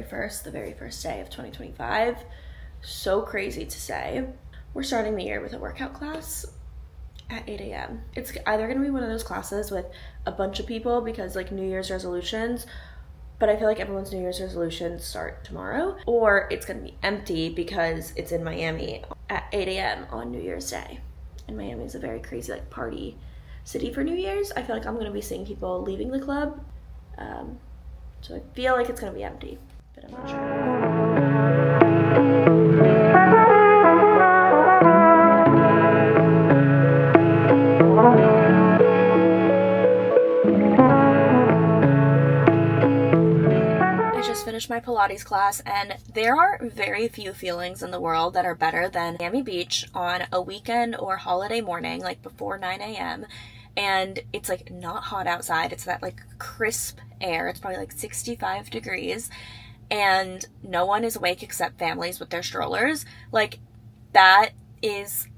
1st, the very first day of 2025. So crazy to say. We're starting the year with a workout class at 8 a.m. It's either going to be one of those classes with a bunch of people because like New Year's resolutions, but I feel like everyone's New Year's resolutions start tomorrow, or it's going to be empty because it's in Miami at 8 a.m. on New Year's Day. And Miami is a very crazy like party city for New Year's. I feel like I'm going to be seeing people leaving the club. So I feel like it's going to be empty, but I'm not sure. Finished my Pilates class, and there are very few feelings in the world that are better than Miami Beach on a weekend or holiday morning, like before 9 a.m. and it's like not hot outside. It's that like crisp air. It's probably like 65 degrees and no one is awake except families with their strollers. Like, that is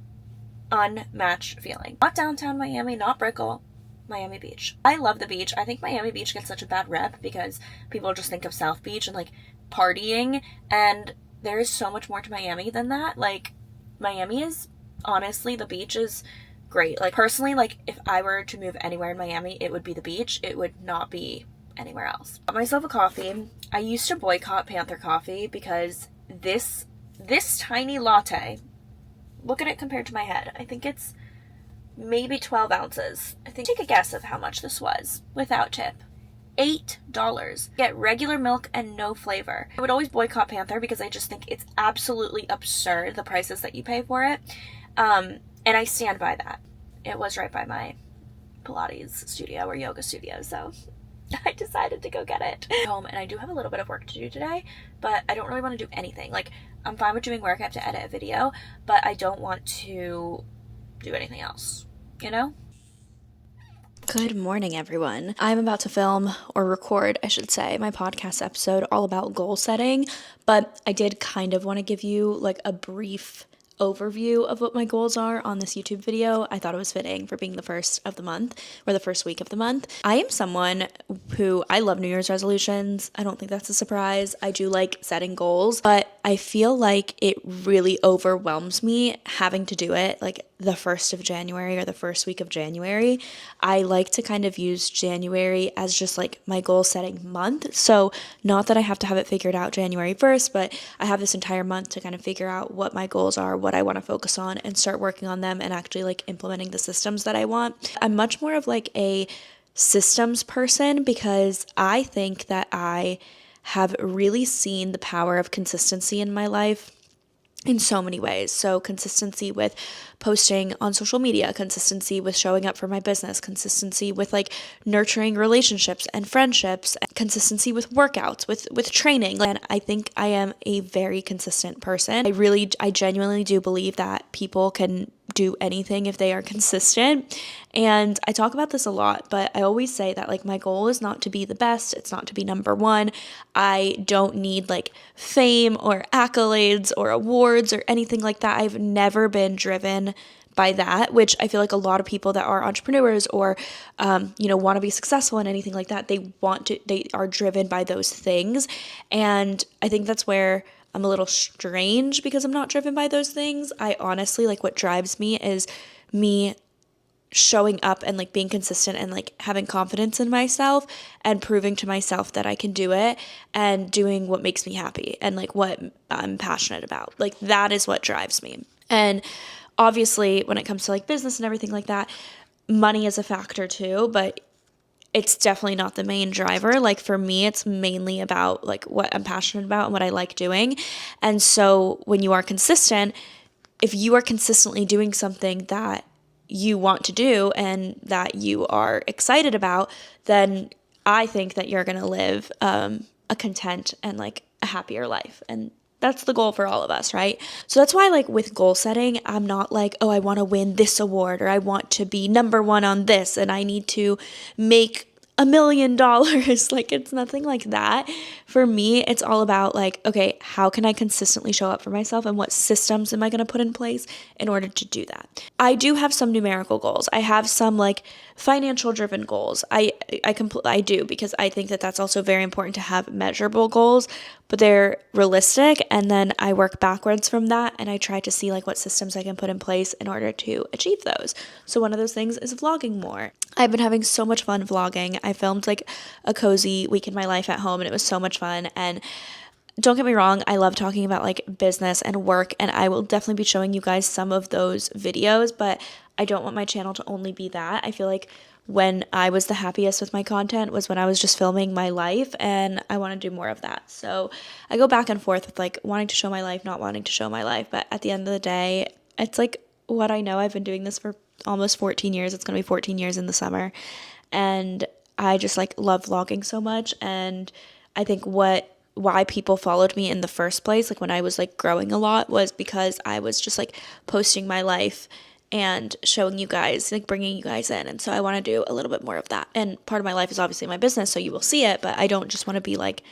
unmatched feeling. Not downtown Miami, not Brickell, Miami Beach. I love the beach. I think Miami Beach gets such a bad rep because people just think of South Beach and like partying, and there is so much more to Miami than that. Like, Miami is, honestly, the beach is great. Like, personally, like if I were to move anywhere in Miami, it would be the beach. It would not be anywhere else. Got myself a coffee. I used to boycott Panther Coffee because this tiny latte, look at it compared to my head. I think it's maybe 12 ounces. I think, take a guess of how much this was without tip. $8. Get regular milk and no flavor. I would always boycott Panther because I just think it's absolutely absurd, the prices that you pay for it. And I stand by that. It was right by my Pilates studio or yoga studio, so I decided to go get it. Home, and I do have a little bit of work to do today, but I don't really want to do anything. Like, I'm fine with doing work. I have to edit a video, but I don't want to do anything else, you know? Good morning, everyone. I'm about to film, or record, I should say, my podcast episode all about goal setting, but I did kind of want to give you like a brief overview of what my goals are on this YouTube video. I thought it was fitting for being the first of the month, or the first week of the month. I am someone who, I love New Year's resolutions. I don't think that's a surprise. I do like setting goals, but I feel like it really overwhelms me having to do it like the 1st of January or the first week of January. I like to kind of use January as just like my goal setting month. So not that I have to have it figured out January 1st, but I have this entire month to kind of figure out what my goals are, what I want to focus on, and start working on them and actually like implementing the systems that I want. I'm much more of like a systems person because I think that I have really seen the power of consistency in my life in so many ways. So consistency with posting on social media, consistency with showing up for my business, consistency with like nurturing relationships and friendships, consistency with workouts, with training. And I think I am a very consistent person. I genuinely do believe that people can do anything if they are consistent. And I talk about this a lot, but I always say that like my goal is not to be the best. It's not to be number one. I don't need like fame or accolades or awards or anything like that. I've never been driven by that, which I feel like a lot of people that are entrepreneurs or, want to be successful in anything like that, they are driven by those things. And I think that's where I'm a little strange because I'm not driven by those things. I honestly, like, what drives me is me showing up and like being consistent and like having confidence in myself and proving to myself that I can do it and doing what makes me happy and like what I'm passionate about. Like, that is what drives me. And obviously when it comes to like business and everything like that, money is a factor too, but it's definitely not the main driver. Like, for me, it's mainly about like what I'm passionate about and what I like doing. And so when you are consistent, if you are consistently doing something that you want to do and that you are excited about, then I think that you're going to live a content and like a happier life. And that's the goal for all of us, right? So that's why, like, with goal setting, I'm not like, oh, I want to win this award or I want to be number one on this and I need to make $1 million. Like, it's nothing like that. For me, it's all about like, okay, how can I consistently show up for myself, and what systems am I going to put in place in order to do that? I do have some numerical goals. I have some like financial driven goals. I do, because I think that that's also very important to have measurable goals, but they're realistic. And then I work backwards from that, and I try to see like what systems I can put in place in order to achieve those. So one of those things is vlogging more. I've been having so much fun vlogging. I filmed like a cozy week in my life at home, and it was so much fun. And don't get me wrong, I love talking about like business and work, and I will definitely be showing you guys some of those videos, but I don't want my channel to only be that. I feel like when I was the happiest with my content was when I was just filming my life, and I want to do more of that. So I go back and forth with like wanting to show my life, not wanting to show my life, but at the end of the day, it's like what I know. I've been doing this for almost 14 years. It's going to be 14 years in the summer, and I just like love vlogging so much. And I think why people followed me in the first place, like when I was like growing a lot, was because I was just like posting my life and showing you guys, like bringing you guys in. And so I want to do a little bit more of that. And part of my life is obviously my business, so you will see it, but I don't just want to be like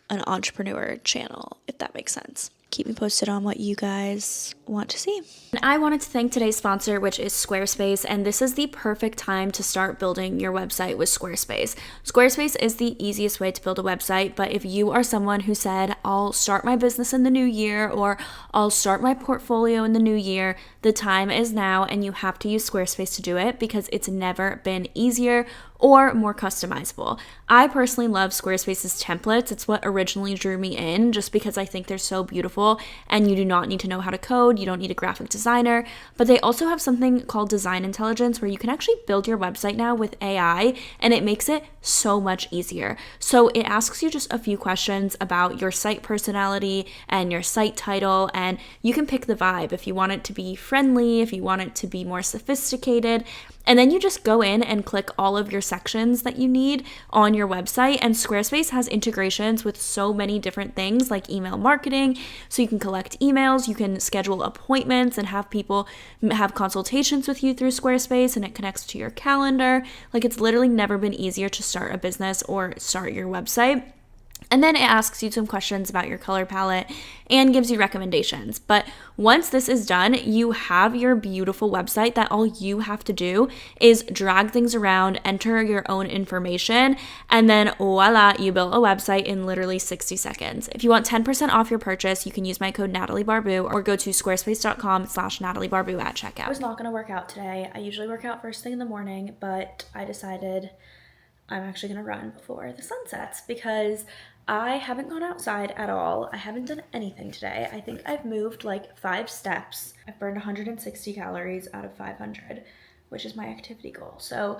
an entrepreneur channel, if that makes sense. Keep me posted on what you guys want to see. And I wanted to thank today's sponsor, which is Squarespace, and this is the perfect time to start building your website with Squarespace. Squarespace is the easiest way to build a website, but if you are someone who said, I'll start my business in the new year, or I'll start my portfolio in the new year, the time is now, and you have to use Squarespace to do it, because it's never been easier or more customizable. I personally love Squarespace's templates. It's what originally drew me in, just because I think they're so beautiful, and you do not need to know how to code. You don't need a graphic designer, but they also have something called Design Intelligence, where you can actually build your website now with AI, and it makes it so much easier. So it asks you just a few questions about your site personality and your site title, and you can pick the vibe if you want it to be friendly, if you want it to be more sophisticated. And then you just go in and click all of your sections that you need on your website. And Squarespace has integrations with so many different things like email marketing. So you can collect emails, you can schedule appointments and have people have consultations with you through Squarespace, and it connects to your calendar. Like, it's literally never been easier to start a business or start your website. And then it asks you some questions about your color palette and gives you recommendations. But once this is done, you have your beautiful website that all you have to do is drag things around, enter your own information, and then voila, you built a website in literally 60 seconds. If you want 10% off your purchase, you can use my code NatalieBarbu or go to squarespace.com/NatalieBarbu at checkout. I was not going to work out today. I usually work out first thing in the morning, but I decided I'm actually going to run before the sun sets, because I haven't gone outside at all. I haven't done anything today. I think I've moved like 5 steps. I've burned 160 calories out of 500, which is my activity goal. So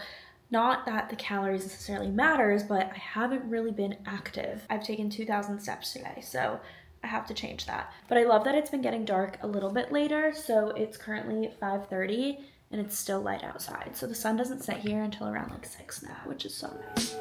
not that the calories necessarily matters, but I haven't really been active. I've taken 2,000 steps today, so I have to change that. But I love that it's been getting dark a little bit later. So it's currently 5:30 and it's still light outside. So the sun doesn't set here until around like 6 now, which is so nice.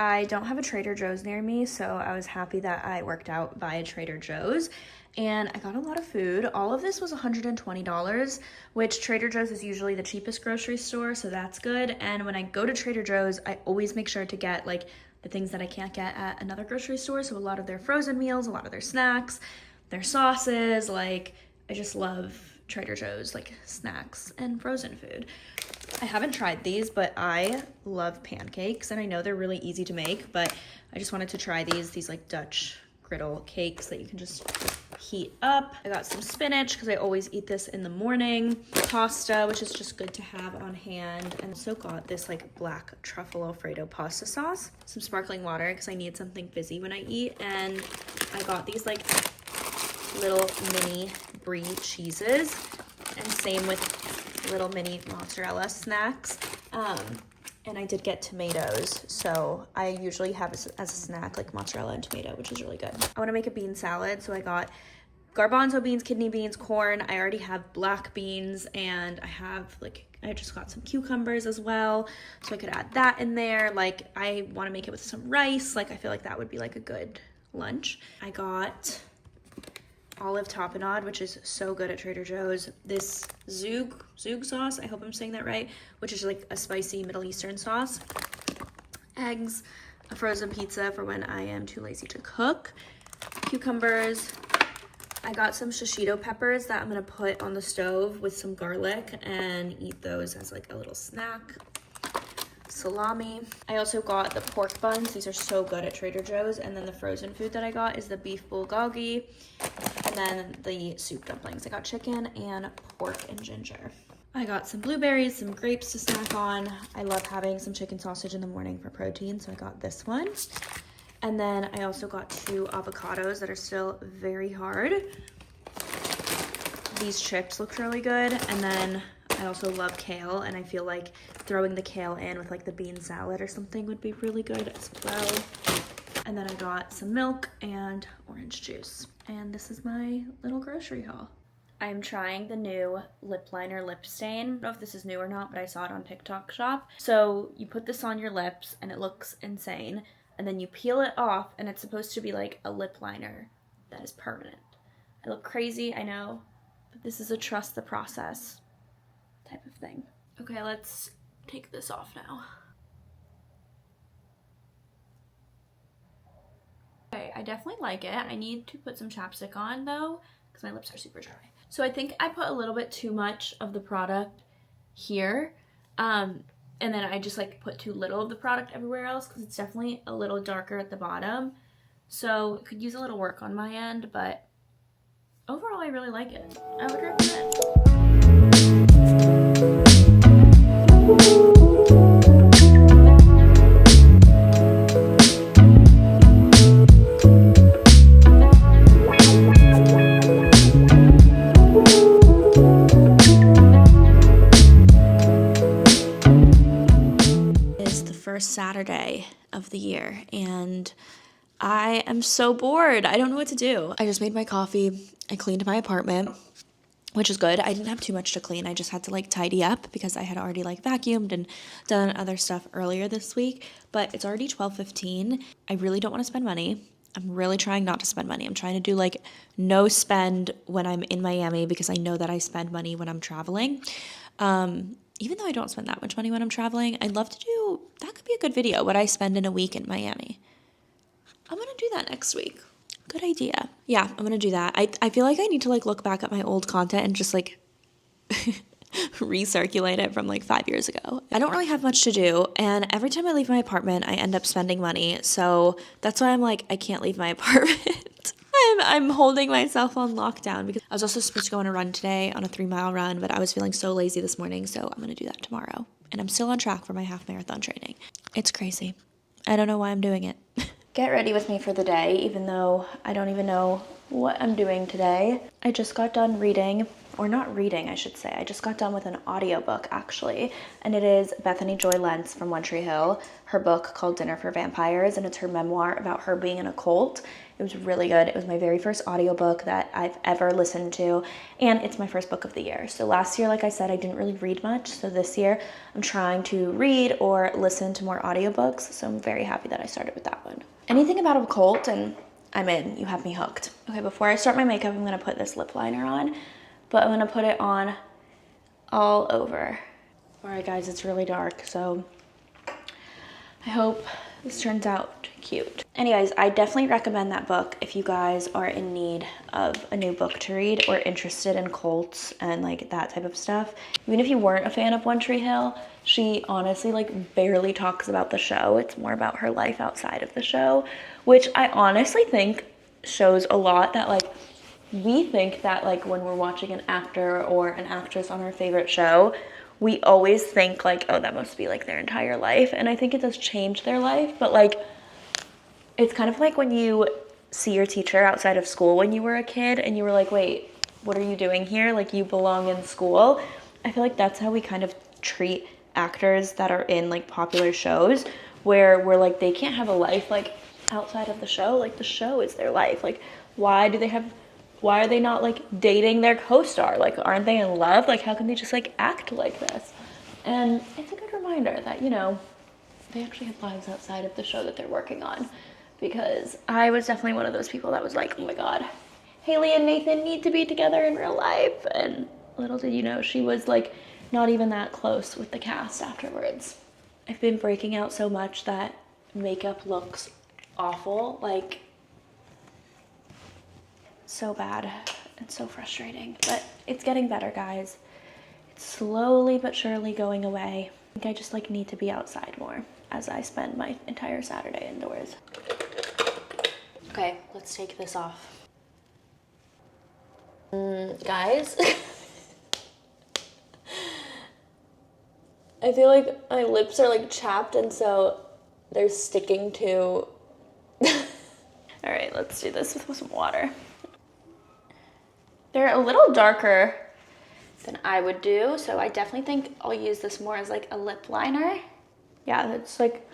I don't have a Trader Joe's near me, so I was happy that I worked out by a Trader Joe's, and I got a lot of food. All of this was $120, which Trader Joe's is usually the cheapest grocery store, so that's good. And when I go to Trader Joe's, I always make sure to get like the things that I can't get at another grocery store. So a lot of their frozen meals, a lot of their snacks, their sauces. Like, I just love Trader Joe's like snacks and frozen food. I haven't tried these, but I love pancakes, and I know they're really easy to make, but I just wanted to try these like Dutch griddle cakes that you can just heat up. I got some spinach because I always eat this in the morning. Pasta, which is just good to have on hand. And also got this like black truffle Alfredo pasta sauce. Some sparkling water because I need something fizzy when I eat. And I got these like little mini brie cheeses, and same with little mini mozzarella snacks. And I did get tomatoes, so I usually have as a snack like mozzarella and tomato, which is really good. I want to make a bean salad, so I got garbanzo beans, kidney beans, corn. I already have black beans, and I just got some cucumbers as well, so I could add that in there. Like, I want to make it with some rice. Like, I feel like that would be like a good lunch. I got olive tapenade, which is so good at Trader Joe's. This Zug sauce, I hope I'm saying that right, which is like a spicy Middle Eastern sauce. Eggs, a frozen pizza for when I am too lazy to cook, cucumbers. I got some shishito peppers that I'm gonna put on the stove with some garlic and eat those as like a little snack. Salami. I also got the pork buns. These are so good at Trader Joe's. And then the frozen food that I got is the beef bulgogi, and then the soup dumplings. I got chicken and pork and ginger. I got some blueberries, some grapes to snack on. I love having some chicken sausage in the morning for protein, so I got this one. And then I also got 2 avocados that are still very hard. These chips look really good. And then I also love kale, and I feel like throwing the kale in with like the bean salad or something would be really good as well. And then I got some milk and orange juice. And this is my little grocery haul. I'm trying the new lip liner lip stain. I don't know if this is new or not, but I saw it on TikTok Shop. So you put this on your lips and it looks insane. And then you peel it off and it's supposed to be like a lip liner that is permanent. I look crazy, I know, but this is a trust the process type of thing. Okay, let's take this off now. Okay, I definitely like it. I need to put some chapstick on though, because my lips are super dry. So I think I put a little bit too much of the product here. And then I just like put too little of the product everywhere else because it's definitely a little darker at the bottom. So it could use a little work on my end, but overall I really like it. I would recommend. Saturday of the year and I am so bored. I don't know what to do. I just made my coffee. I cleaned my apartment, which is good. I didn't have too much to clean. I just had to like tidy up because I had already like vacuumed and done other stuff earlier this week, but it's already 12:15. I really don't want to spend money. I'm really trying not to spend money. I'm trying to do like no spend when I'm in Miami because I know that I spend money when I'm traveling. Even though I don't spend that much money when I'm traveling, I'd love to do, that could be a good video, what I spend in a week in Miami. I'm going to do that next week. Good idea. Yeah, I'm going to do that. I feel like I need to like look back at my old content and just like recirculate it from like 5 years ago. I don't really have much to do, and every time I leave my apartment, I end up spending money. So that's why I'm like, I can't leave my apartment. I'm holding myself on lockdown because I was also supposed to go on a run today, on a 3-mile run, but I was feeling so lazy this morning, so I'm going to do that tomorrow. And I'm still on track for my half marathon training. It's crazy. I don't know why I'm doing it. Get ready with me for the day, even though I don't even know what I'm doing today. I just got done reading, or not reading, I should say. I just got done with an audiobook, actually, and it is Bethany Joy Lentz from One Tree Hill, her book called Dinner for Vampires, and it's her memoir about her being in a cult. It was really good. It was my very first audiobook that I've ever listened to, and it's my first book of the year. So last year, like I said, I didn't really read much, so this year I'm trying to read or listen to more audiobooks, so I'm very happy that I started with that one. Anything about a cult and I'm in. You have me hooked. Okay, before I start my makeup, I'm gonna put this lip liner on, but I'm gonna put it on all over. All right, guys, it's really dark, so I hope this turns out cute. Anyways, I definitely recommend that book if you guys are in need of a new book to read or interested in cults and like that type of stuff. Even if you weren't a fan of One Tree Hill, she honestly like barely talks about the show. It's more about her life outside of the show, which I honestly think shows a lot that like we think that like when we're watching an actor or an actress on our favorite show, we always think like, oh, that must be like their entire life. And I think it does change their life, but like, it's kind of like when you see your teacher outside of school when you were a kid and you were like, wait, what are you doing here? Like, you belong in school. I feel like that's how we kind of treat actors that are in like popular shows, where we're like, they can't have a life like outside of the show. Like, the show is their life. Like, why are they not like dating their co-star? Like, aren't they in love? Like, how can they just like act like this? And it's a good reminder that, you know, they actually have lives outside of the show that they're working on. Because I was definitely one of those people that was like, oh my God, Haley and Nathan need to be together in real life. And little did you know, she was like not even that close with the cast afterwards. I've been breaking out so much that makeup looks awful, like so bad. It's so frustrating, but it's getting better, guys. It's slowly but surely going away. I think I just like need to be outside more as I spend my entire Saturday indoors. Okay, let's take this off. Guys, I feel like my lips are like chapped and so they're sticking to... All right, let's do this with some water. They're a little darker than I would do, so I definitely think I'll use this more as like a lip liner. Yeah, it's like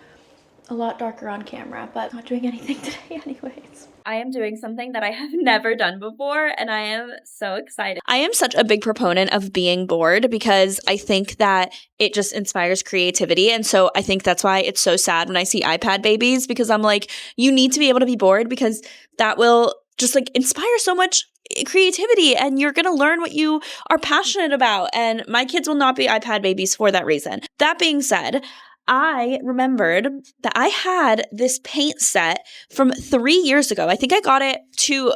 a lot darker on camera, but I'm not doing anything today anyways. I am doing something that I have never done before, and I am so excited. I am such a big proponent of being bored because I think that it just inspires creativity. And so I think that's why it's so sad when I see iPad babies, because I'm like, you need to be able to be bored because that will just like inspire so much creativity and you're going to learn what you are passionate about. And my kids will not be iPad babies for that reason. That being said, I remembered that I had this paint set from 3 years ago. I think I got it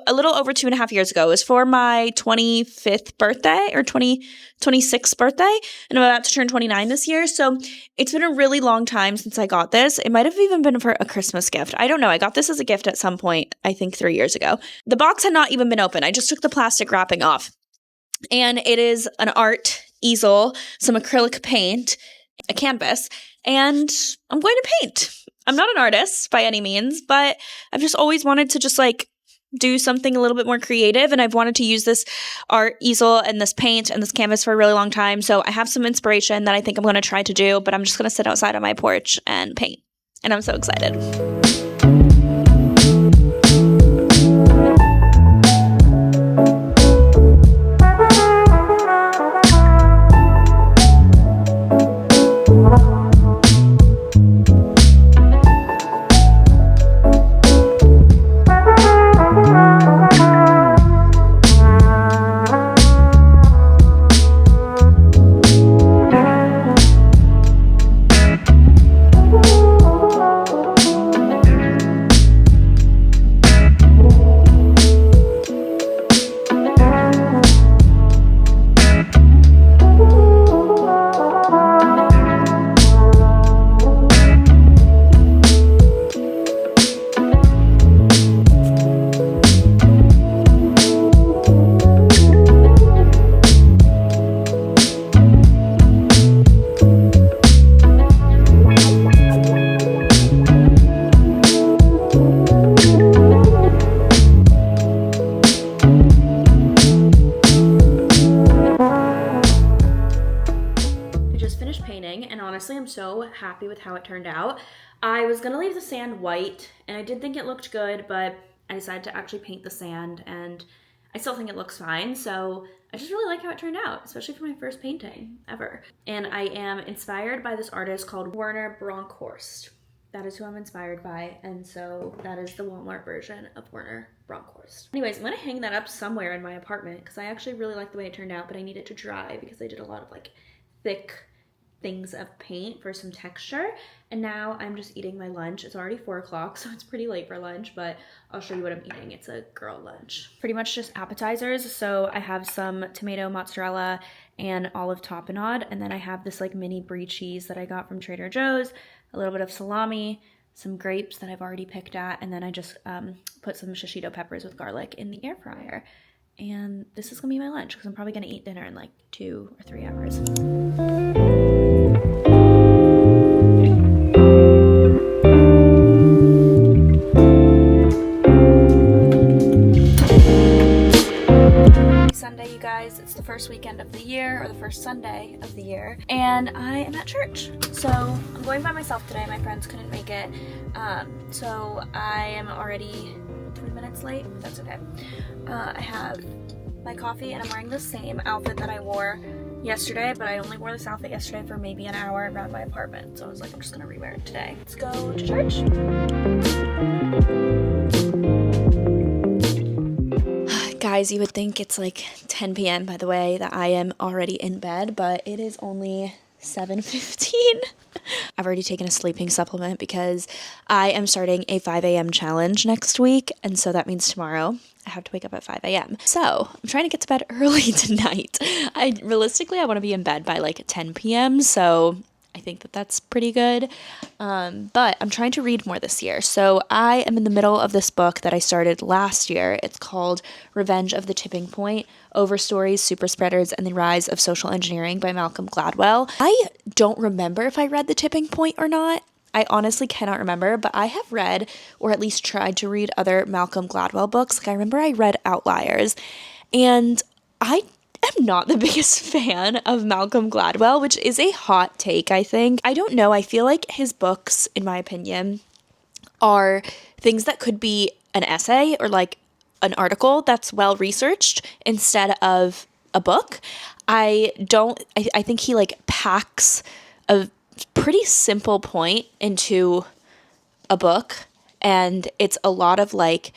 a little over 2.5 years ago. It was for my 25th birthday or 26th birthday. And I'm about to turn 29 this year. So it's been a really long time since I got this. It might have even been for a Christmas gift. I don't know. I got this as a gift at some point, I think 3 years ago. The box had not even been open. I just took the plastic wrapping off. And it is an art easel, some acrylic paint, a canvas, and I'm going to paint. I'm not an artist by any means, but I've just always wanted to just like do something a little bit more creative, and I've wanted to use this art easel and this paint and this canvas for a really long time. So I have some inspiration that I think I'm going to try to do, but I'm just going to sit outside on my porch and paint, and I'm so excited. So happy with how it turned out. I was gonna leave the sand white and I did think it looked good, but I decided to actually paint the sand and I still think it looks fine. So I just really like how it turned out, especially for my first painting ever. And I am inspired by this artist called Werner Bronkhorst. That is who I'm inspired by, and so that is the Walmart version of Werner Bronkhorst. Anyways, I'm gonna hang that up somewhere in my apartment because I actually really like the way it turned out, but I need it to dry because I did a lot of like thick things of paint for some texture. And now I'm just eating my lunch. It's already 4 o'clock, so it's pretty late for lunch, but I'll show you what I'm eating. It's a girl lunch. Pretty much just appetizers. So I have some tomato mozzarella and olive tapenade, and then I have this like mini brie cheese that I got from Trader Joe's, a little bit of salami, some grapes that I've already picked at, and then I just put some shishito peppers with garlic in the air fryer. And this is gonna be my lunch because I'm probably gonna eat dinner in like 2 or 3 hours. first weekend of the year, or the first Sunday of the year, and I am at church. So I'm going by myself today. My friends couldn't make it, so I am already 3 minutes late. That's okay. I have my coffee, and I'm wearing the same outfit that I wore yesterday, but I only wore this outfit yesterday for maybe an hour around my apartment, so I was like, I'm just gonna rewear it today. Let's go to church. Guys, you would think it's like 10 p.m. by the way that I am already in bed, but it is only 7:15. I've already taken a sleeping supplement because I am starting a 5 a.m. challenge next week, and so that means tomorrow I have to wake up at 5 a.m. So I'm trying to get to bed early tonight. I want to be in bed by like 10 p.m. So I think that that's pretty good. But I'm trying to read more this year. So I am in the middle of this book that I started last year. It's called Revenge of the Tipping Point: Overstories, Super Spreaders, and the Rise of Social Engineering by Malcolm Gladwell. I don't remember if I read The Tipping Point or not. I honestly cannot remember, but I have read, or at least tried to read, other Malcolm Gladwell books. Like I remember I read Outliers, and I am not the biggest fan of Malcolm Gladwell, which is a hot take, I think. I don't know. I feel like his books, in my opinion, are things that could be an essay or like an article that's well researched instead of a book. I think he like packs a pretty simple point into a book, and it's a lot of like,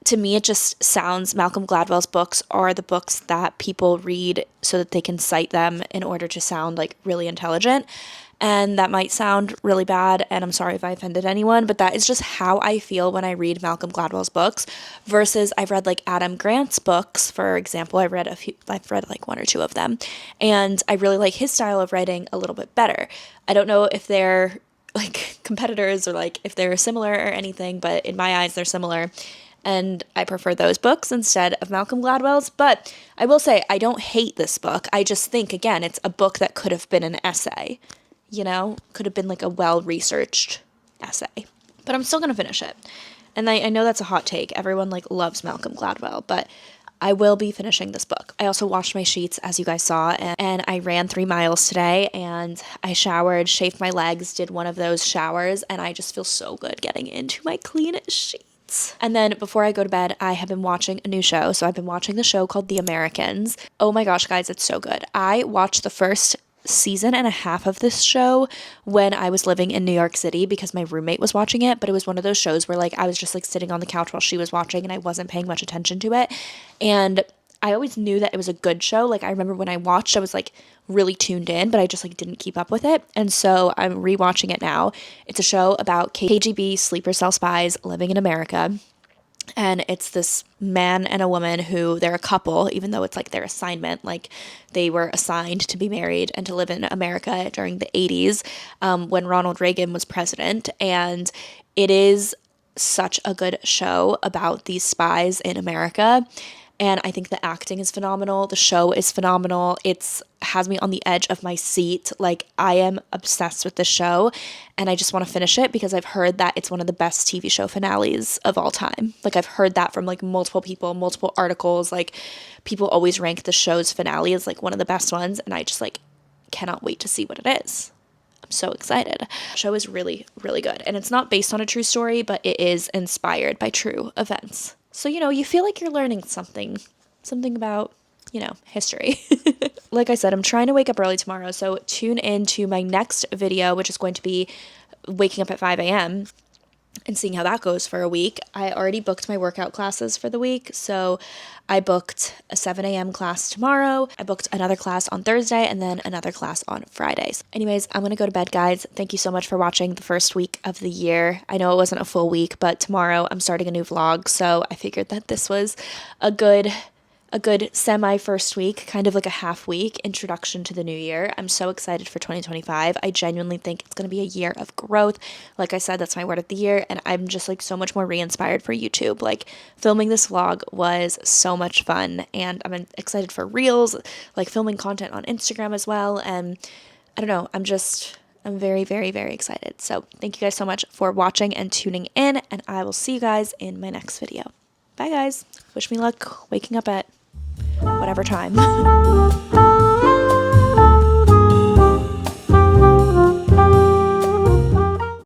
to me, it just sounds, Malcolm Gladwell's books are the books that people read so that they can cite them in order to sound like really intelligent. And that might sound really bad, and I'm sorry if I offended anyone, but that is just how I feel when I read Malcolm Gladwell's books, versus I've read like Adam Grant's books, for example. I've read like one or two of them, and I really like his style of writing a little bit better. I don't know if they're like competitors or like if they're similar or anything, but in my eyes, they're similar. And I prefer those books instead of Malcolm Gladwell's. But I will say, I don't hate this book. I just think, again, it's a book that could have been an essay. You know, could have been like a well-researched essay. But I'm still going to finish it. And I know that's a hot take. Everyone like loves Malcolm Gladwell, but I will be finishing this book. I also washed my sheets, as you guys saw, and I ran 3 miles today, and I showered, shaved my legs, did one of those showers, and I just feel so good getting into my clean sheets. And then before I go to bed, I have been watching a new show. So I've been watching the show called The Americans. Oh my gosh, guys, it's so good. I watched the first season and a half of this show when I was living in New York City because my roommate was watching it, but it was one of those shows where like I was just like sitting on the couch while she was watching and I wasn't paying much attention to it. And I always knew that it was a good show. Like I remember when I watched, I was like really tuned in, but I just like didn't keep up with it. And so I'm rewatching it now. It's a show about KGB sleeper cell spies living in America. And it's this man and a woman who, they're a couple, even though it's like their assignment, like they were assigned to be married and to live in America during the 80s when Ronald Reagan was president. And it is such a good show about these spies in America. And I think the acting is phenomenal. The show is phenomenal. It's has me on the edge of my seat. Like, I am obsessed with this show, and I just want to finish it because I've heard that it's one of the best TV show finales of all time. Like, I've heard that from, like, multiple people, multiple articles. Like, people always rank the show's finale as, like, one of the best ones, and I just, like, cannot wait to see what it is. I'm so excited. The show is really, really good, and it's not based on a true story, but it is inspired by true events. So, you know, you feel like you're learning something about, you know, history. Like I said, I'm trying to wake up early tomorrow, so tune in to my next video, which is going to be waking up at 5 a.m. and seeing how that goes for a week. I already booked my workout classes for the week, so I booked a 7 a.m. class tomorrow. I booked another class on Thursday and then another class on Fridays. Anyways, I'm going to go to bed, guys. Thank you so much for watching the first week of the year. I know it wasn't a full week, but tomorrow I'm starting a new vlog, so I figured that this was a good semi-first week, kind of like a half week introduction to the new year. I'm so excited for 2025. I genuinely think it's going to be a year of growth. Like I said, that's my word of the year, and I'm just like so much more re-inspired for YouTube. Like, filming this vlog was so much fun, and I'm excited for Reels, like filming content on Instagram as well, and I don't know, I'm very, very, very excited. So thank you guys so much for watching and tuning in, and I will see you guys in my next video. Bye, guys. Wish me luck waking up at whatever time.